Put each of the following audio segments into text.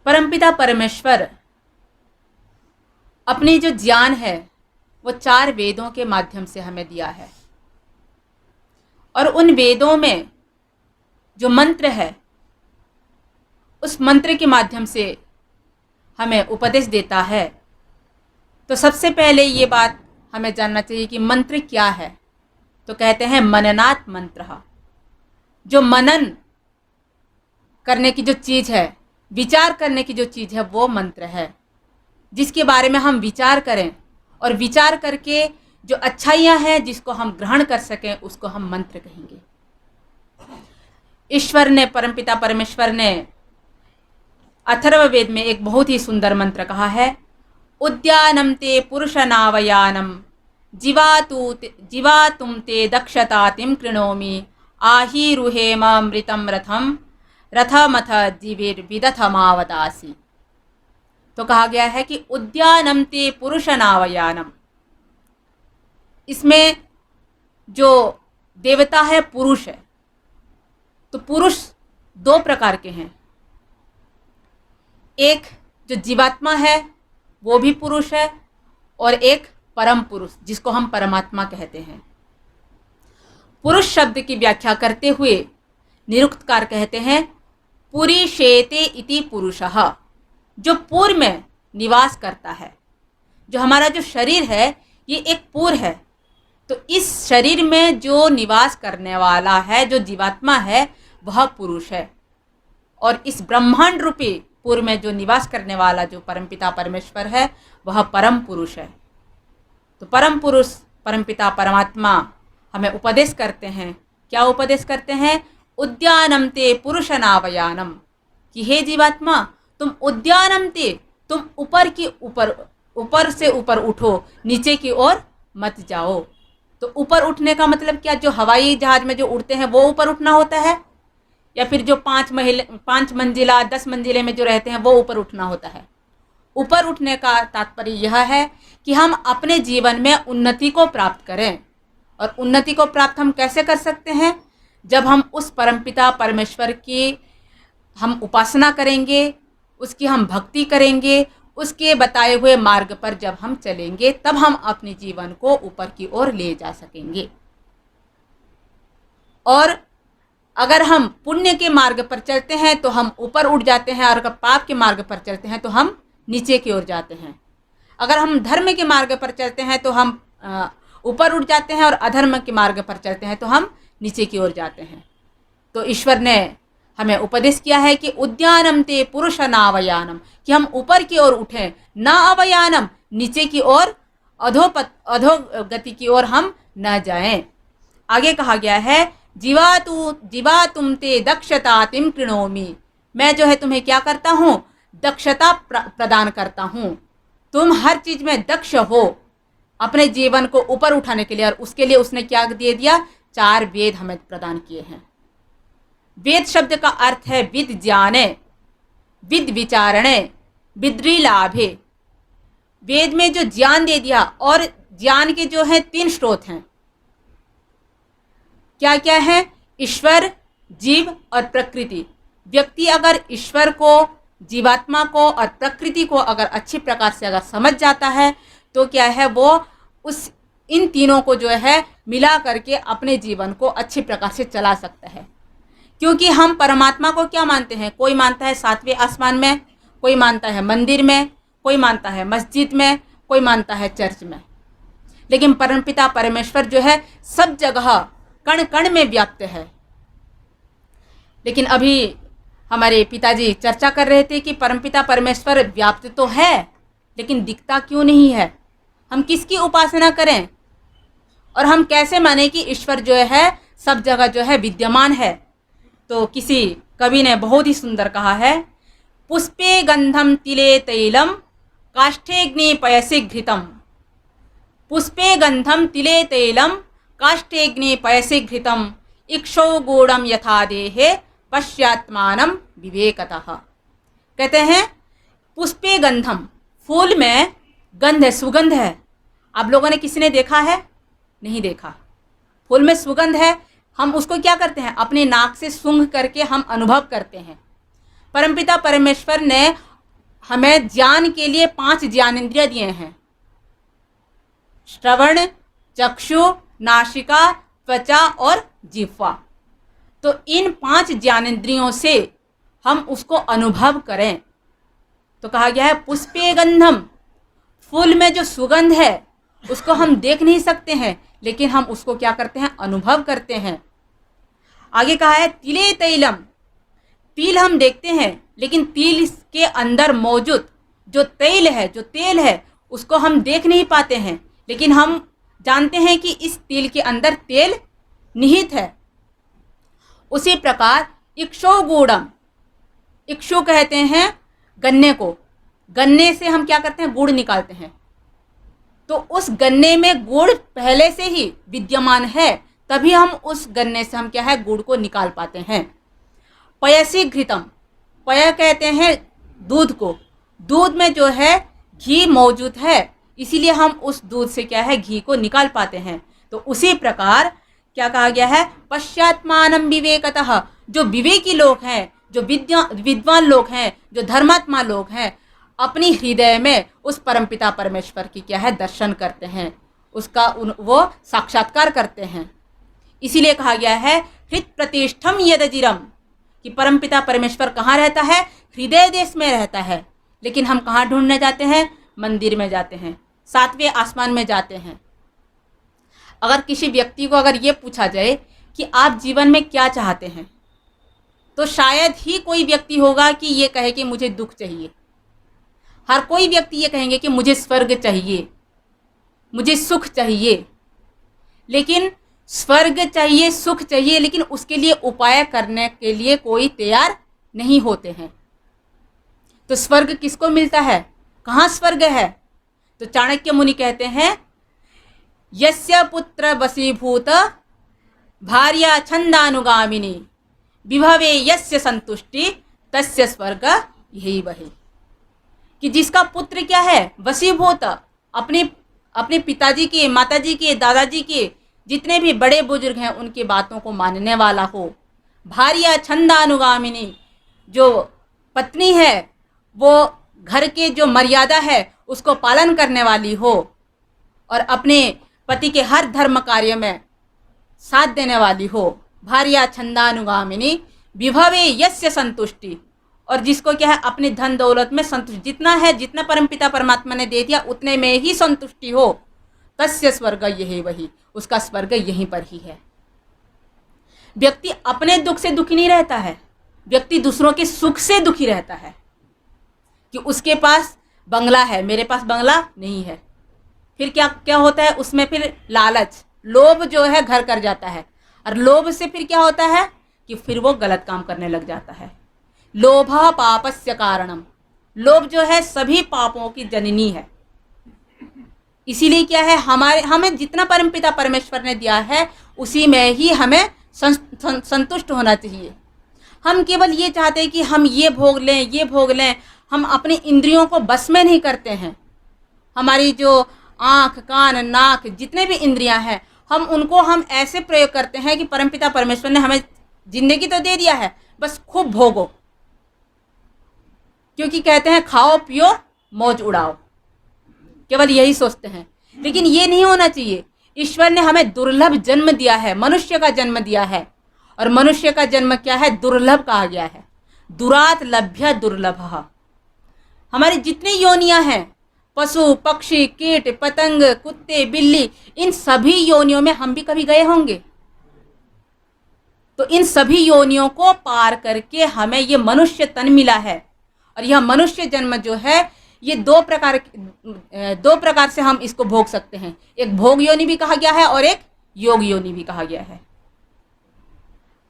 परमपिता परमेश्वर अपनी जो ज्ञान है वो 4 वेदों के माध्यम से हमें दिया है, और उन वेदों में जो मंत्र है उस मंत्र के माध्यम से हमें उपदेश देता है। तो सबसे पहले ये बात हमें जानना चाहिए कि मंत्र क्या है। तो कहते हैं मननात् मंत्रः। जो मनन करने की जो चीज़ है, विचार करने की जो चीज़ है, वो मंत्र है। जिसके बारे में हम विचार करें और विचार करके जो अच्छाइयाँ हैं जिसको हम ग्रहण कर सकें, उसको हम मंत्र कहेंगे। ईश्वर ने, परमपिता परमेश्वर ने अथर्ववेद में एक बहुत ही सुंदर मंत्र कहा है, उद्यानं ते पुरुषनावयानं जीवातुं ते दक्षतातिं कृणोमि आहीरुहेममृतं रथमथ जीविर्विदथमावदासि। तो कहा गया है कि उद्यानं ते पुरुषनावयानं, इसमें जो देवता है पुरुष है। तो पुरुष 2 प्रकार के हैं। एक जो जीवात्मा है वो भी पुरुष है, और एक परम पुरुष जिसको हम परमात्मा कहते हैं। पुरुष शब्द की व्याख्या करते हुए निरुक्तकार कहते हैं पुरीशेते इति पुरुषः, जो पूर्व में निवास करता है। जो हमारा जो शरीर है ये एक पूर्व है, तो इस शरीर में जो निवास करने वाला है, जो जीवात्मा है, वह पुरुष है। और इस ब्रह्मांड रूपी पूर्व में जो निवास करने वाला जो परमपिता परमेश्वर है, वह परम पुरुष है। तो परम पुरुष परमपिता परमात्मा हमें उपदेश करते हैं। क्या उपदेश करते हैं? उद्यानं ते पुरुषनावयानं, कि हे जीवात्मा तुम उद्यानं ते, तुम ऊपर से ऊपर उठो, नीचे की ओर मत जाओ। तो ऊपर उठने का मतलब क्या? जो हवाई जहाज में जो उड़ते हैं वो ऊपर उठना होता है, या फिर जो 5 मंजिला 10 मंजिले में जो रहते हैं वो ऊपर उठना होता है? ऊपर उठने का तात्पर्य यह है कि हम अपने जीवन में उन्नति को प्राप्त करें। और उन्नति को प्राप्त हम कैसे कर सकते हैं? जब हम उस परमपिता परमेश्वर की हम उपासना करेंगे, उसकी हम भक्ति करेंगे, उसके बताए हुए मार्ग पर जब हम चलेंगे, तब हम अपने जीवन को ऊपर की ओर ले जा सकेंगे। और अगर हम पुण्य के मार्ग पर चलते हैं तो हम ऊपर उठ जाते हैं, और अगर पाप के मार्ग पर चलते हैं तो हम नीचे की ओर जाते हैं। अगर हम धर्म के मार्ग पर चलते हैं तो हम ऊपर उठ जाते हैं, और अधर्म के मार्ग पर चलते हैं तो हम नीचे की ओर जाते हैं। तो ईश्वर ने हमें उपदेश किया है कि उद्यानं ते पुरुषनावयानं, कि हम ऊपर की ओर उठें, न अवयानम, नीचे की ओर अधोगति की ओर हम न जाएं। आगे कहा गया है जीवातुं ते दक्षतातिं कृणोमि, मैं जो है तुम्हें क्या करता हूँ? दक्षता प्रदान करता हूँ। तुम हर चीज में दक्ष हो अपने जीवन को ऊपर उठाने के लिए, और उसके लिए उसने क्या दे दिया? 4 वेद हमें प्रदान किए हैं। वेद शब्द का अर्थ है विद ज्ञाने, विद विचारणे, विद्री लाभे। वेद में जो ज्ञान दे दिया, और ज्ञान के जो है 3 स्रोत हैं। क्या क्या है? ईश्वर, जीव और प्रकृति। व्यक्ति अगर ईश्वर को, जीवात्मा को और प्रकृति को अगर अच्छी प्रकार से अगर समझ जाता है, तो क्या है, वो इन तीनों को जो है मिला करके अपने जीवन को अच्छी प्रकार से चला सकता है। क्योंकि हम परमात्मा को क्या मानते हैं? कोई मानता है 7वें आसमान में, कोई मानता है मंदिर में, कोई मानता है मस्जिद में, कोई मानता है चर्च में। लेकिन परमपिता परमेश्वर जो है सब जगह कण कण में व्याप्त है। लेकिन अभी हमारे पिताजी चर्चा कर रहे थे कि परमपिता परमेश्वर व्याप्त तो है, लेकिन दिखता क्यों नहीं है? हम किसकी उपासना करें? और हम कैसे माने कि ईश्वर जो है सब जगह जो है विद्यमान है? तो किसी कवि ने बहुत ही सुंदर कहा है, पुष्पे गंधम तिले तैलम काष्ठेग्नि पयसि घृतम, पुष्पे गंधम तिले तैलम काष्ठेग्नि पयसि घृतम, इक्षो गूढ़म यथा देहे पश्यात्मानं विवेकतः। कहते हैं पुष्पे गंधम, फूल में गंध है, सुगंध है। आप लोगों ने किसी ने देखा है? नहीं देखा। फूल में सुगंध है, हम उसको क्या करते हैं? अपने नाक से सूंघ करके हम अनुभव करते हैं। परमपिता परमेश्वर ने हमें ज्ञान के लिए 5 ज्ञानेंद्रिय दिए हैं, श्रवण, चक्षु, नासिका, त्वचा और जिह्वा। तो इन 5 ज्ञानेंद्रियों से हम उसको अनुभव करें। तो कहा गया है पुष्पे गंधम, फूल में जो सुगंध है उसको हम देख नहीं सकते हैं, लेकिन हम उसको क्या करते हैं, अनुभव करते हैं। आगे कहा है तिले तैलम, तिल हम देखते हैं, लेकिन तिल के अंदर मौजूद जो तेल है, जो तेल है, उसको हम देख नहीं पाते हैं, लेकिन हम जानते हैं कि इस तिल के अंदर तेल निहित है। उसी प्रकार इक्षो गुड़म, इक्षु कहते हैं गन्ने को, गन्ने से हम क्या करते हैं, गुड़ निकालते हैं। तो उस गन्ने में गुड़ पहले से ही विद्यमान है, तभी हम उस गन्ने से हम क्या है, गुड़ को निकाल पाते हैं। पयसी घृतम, पय कहते हैं दूध को, दूध में जो है घी मौजूद है, इसीलिए हम उस दूध से क्या है, घी को निकाल पाते हैं। तो उसी प्रकार क्या कहा गया है, पश्चात्मानम विवेकतः, जो विवेकी लोग हैं, जो विद्वान लोग हैं, जो धर्मात्मा लोग हैं, अपनी हृदय में उस परमपिता परमेश्वर की क्या है, दर्शन करते हैं, उसका वो साक्षात्कार करते हैं। इसीलिए कहा गया है हृत प्रतिष्ठम यदजिरम, कि परमपिता परमेश्वर कहाँ रहता है, हृदय देश में रहता है। लेकिन हम कहाँ ढूंढने जाते हैं, मंदिर में जाते हैं, 7वें आसमान में जाते हैं। अगर किसी व्यक्ति को अगर ये पूछा जाए कि आप जीवन में क्या चाहते हैं, तो शायद ही कोई व्यक्ति होगा कि ये कहे कि मुझे दुख चाहिए। हर कोई व्यक्ति ये कहेंगे कि मुझे स्वर्ग चाहिए, मुझे सुख चाहिए। लेकिन स्वर्ग चाहिए, सुख चाहिए, लेकिन उसके लिए उपाय करने के लिए कोई तैयार नहीं होते हैं। तो स्वर्ग किसको मिलता है, कहाँ स्वर्ग है? तो चाणक्य मुनि कहते हैं यस्य पुत्र वशीभूत भार्या छंदानुगामिनी विभवे यस्य संतुष्टि तस्य स्वर्ग यही वही। कि जिसका पुत्र क्या है, वशीभूत, अपने पिताजी के, माताजी के, दादाजी के, जितने भी बड़े बुजुर्ग हैं उनकी बातों को मानने वाला हो। भार्या छंदानुगामिनी, जो पत्नी है वो घर के जो मर्यादा है उसको पालन करने वाली हो, और अपने पति के हर धर्म कार्य में साथ देने वाली हो। भार्या छंदानुगामिनी विभवे यस्य संतुष्टि, और जिसको क्या है, अपने धन दौलत में संतुष्ट, जितना है, जितना परमपिता परमात्मा ने दे दिया उतने में ही संतुष्टि हो, तस्य स्वर्ग यही वही, उसका स्वर्ग यहीं पर ही है। व्यक्ति अपने दुख से दुखी नहीं रहता है, व्यक्ति दूसरों के सुख से दुखी रहता है। कि उसके पास बंगला है, मेरे पास बंगला नहीं है, फिर क्या क्या होता है उसमें, फिर लालच, लोभ जो है घर कर जाता है, और लोभ से फिर क्या होता है कि फिर वो गलत काम करने लग जाता है। लोभ पापस्य कारणम, लोभ जो है सभी पापों की जननी है। इसीलिए क्या है, हमें जितना परमपिता परमेश्वर ने दिया है उसी में ही हमें संतुष्ट होना चाहिए। हम केवल ये चाहते हैं कि हम ये भोग लें, ये भोग लें, हम अपनी इंद्रियों को बस में नहीं करते हैं। हमारी जो आँख, कान, नाक, जितने भी इंद्रियां हैं, हम ऐसे प्रयोग करते हैं कि परमपिता परमेश्वर ने हमें जिंदगी तो दे दिया है, बस खूब भोगो, क्योंकि कहते हैं खाओ पियो मौज उड़ाओ, केवल यही सोचते हैं। लेकिन ये नहीं होना चाहिए। ईश्वर ने हमें दुर्लभ जन्म दिया है, मनुष्य का जन्म दिया है, और मनुष्य का जन्म क्या है, दुर्लभ कहा गया है। दुरात लभ्य दुर्लभ। हमारी जितनी योनियां हैं, पशु, पक्षी, कीट, पतंग, कुत्ते, बिल्ली, इन सभी योनियों में हम भी कभी गए होंगे। तो इन सभी योनियों को पार करके हमें ये मनुष्य तन मिला है, और यह मनुष्य जन्म जो है ये दो प्रकार से हम इसको भोग सकते हैं। एक भोग योनि भी कहा गया है और एक योग योनि भी कहा गया है।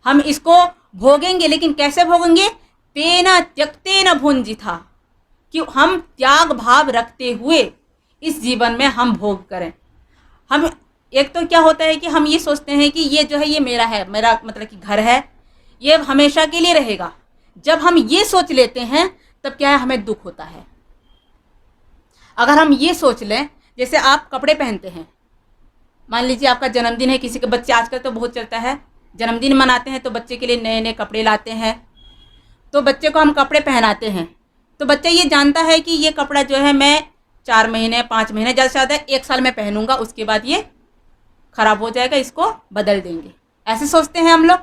हम इसको भोगेंगे, लेकिन कैसे भोगेंगे? तेना त्यक्तेन भुंजिथा, कि हम त्याग भाव रखते हुए इस जीवन में हम भोग करें। हम एक तो क्या होता है कि हम ये सोचते हैं कि ये जो है ये मेरा है, मेरा मतलब कि घर है, ये हमेशा के लिए रहेगा। जब हम ये सोच लेते हैं तब क्या है, हमें दुख होता है। अगर हम ये सोच लें, जैसे आप कपड़े पहनते हैं, मान लीजिए आपका जन्मदिन है, किसी के बच्चे, आजकल तो बहुत चलता है, जन्मदिन मनाते हैं तो बच्चे के लिए नए नए कपड़े लाते हैं, तो बच्चे को हम कपड़े पहनाते हैं, तो बच्चा ये जानता है कि ये कपड़ा जो है मैं 4 महीने 5 महीने ज़्यादा से ज़्यादा 1 साल में पहनूंगा, उसके बाद ये खराब हो जाएगा, इसको बदल देंगे, ऐसे सोचते हैं हम लोग।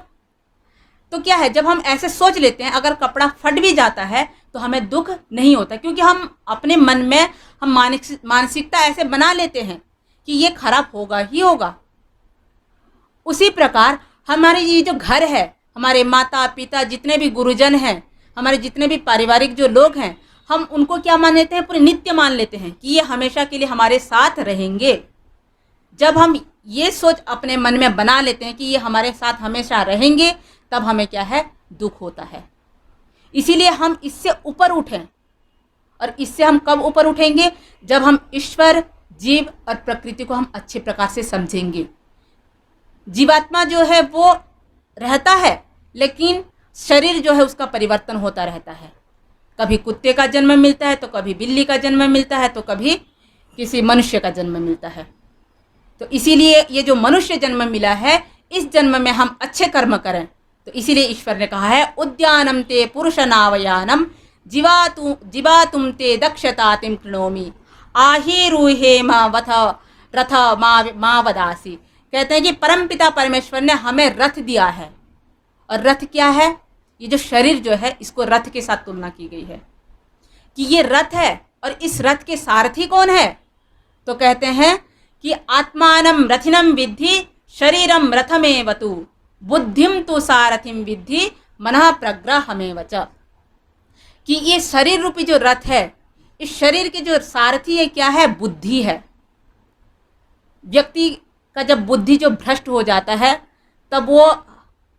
तो क्या है, जब हम ऐसे सोच लेते हैं, अगर कपड़ा फट भी जाता है तो हमें दुख नहीं होता, क्योंकि हम अपने मन में हम मानसिकता ऐसे बना लेते हैं कि ये खराब होगा ही होगा। उसी प्रकार हमारे ये जो घर है, हमारे माता पिता जितने भी गुरुजन हैं, हमारे जितने भी पारिवारिक जो लोग हैं, हम उनको क्या मान लेते हैं, पूरे नित्य मान लेते हैं कि ये हमेशा के लिए हमारे साथ रहेंगे। जब हम ये सोच अपने मन में बना लेते हैं कि ये हमारे साथ हमेशा रहेंगे, तब हमें क्या है, दुख होता है। इसीलिए हम इससे ऊपर उठें। और इससे हम कब ऊपर उठेंगे, जब हम ईश्वर, जीव और प्रकृति को हम अच्छे प्रकार से समझेंगे। जीवात्मा जो है वो रहता है, लेकिन शरीर जो है उसका परिवर्तन होता रहता है। कभी कुत्ते का जन्म मिलता है, तो कभी बिल्ली का जन्म मिलता है, तो कभी किसी मनुष्य का जन्म मिलता है। तो इसीलिए ये जो मनुष्य जन्म मिला है, इस जन्म में हम अच्छे कर्म करें। तो इसीलिए ईश्वर ने कहा है, उद्यानम ते पुरुषनावयानम जीवातुम ते दक्षतातिम कृणोमि आहिरूहे वथ रथ मावदासी। कहते हैं कि परमपिता परमेश्वर ने हमें रथ दिया है। और रथ क्या है, ये जो शरीर जो है, इसको रथ के साथ तुलना की गई है कि ये रथ है। और इस रथ के सारथी कौन है, तो कहते हैं कि आत्मानम रथिनम विद्धि शरीरम रथमेवतु बुद्धिम तु सारथिम विद्धि मनः प्रग्रहमेव च। कि ये शरीर रूपी जो रथ है, इस शरीर के जो सारथी है क्या है, बुद्धि है। व्यक्ति का जब बुद्धि जो भ्रष्ट हो जाता है, तब वो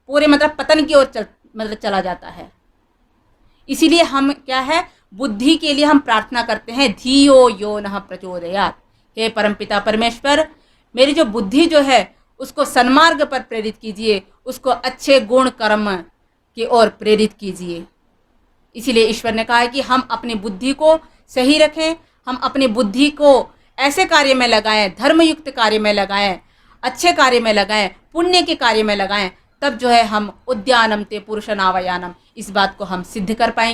पूरे पतन की ओर चला जाता है। इसीलिए हम क्या है, बुद्धि के लिए हम प्रार्थना करते हैं, धियो यो नः प्रचोदयात्। हे परमपिता परमेश्वर, मेरी जो बुद्धि जो है उसको सन्मार्ग पर प्रेरित कीजिए, उसको अच्छे गुण कर्म की ओर प्रेरित कीजिए। इसीलिए ईश्वर ने कहा है कि हम अपनी बुद्धि को सही रखें, हम अपनी बुद्धि को ऐसे कार्य में लगाएं, धर्मयुक्त कार्य में लगाएं, अच्छे कार्य में लगाएं, पुण्य के कार्य में लगाएं। तब जो है हम उद्यानम ते पुरुषनावयानम, इस बात को हम सिद्ध कर पाएंगे।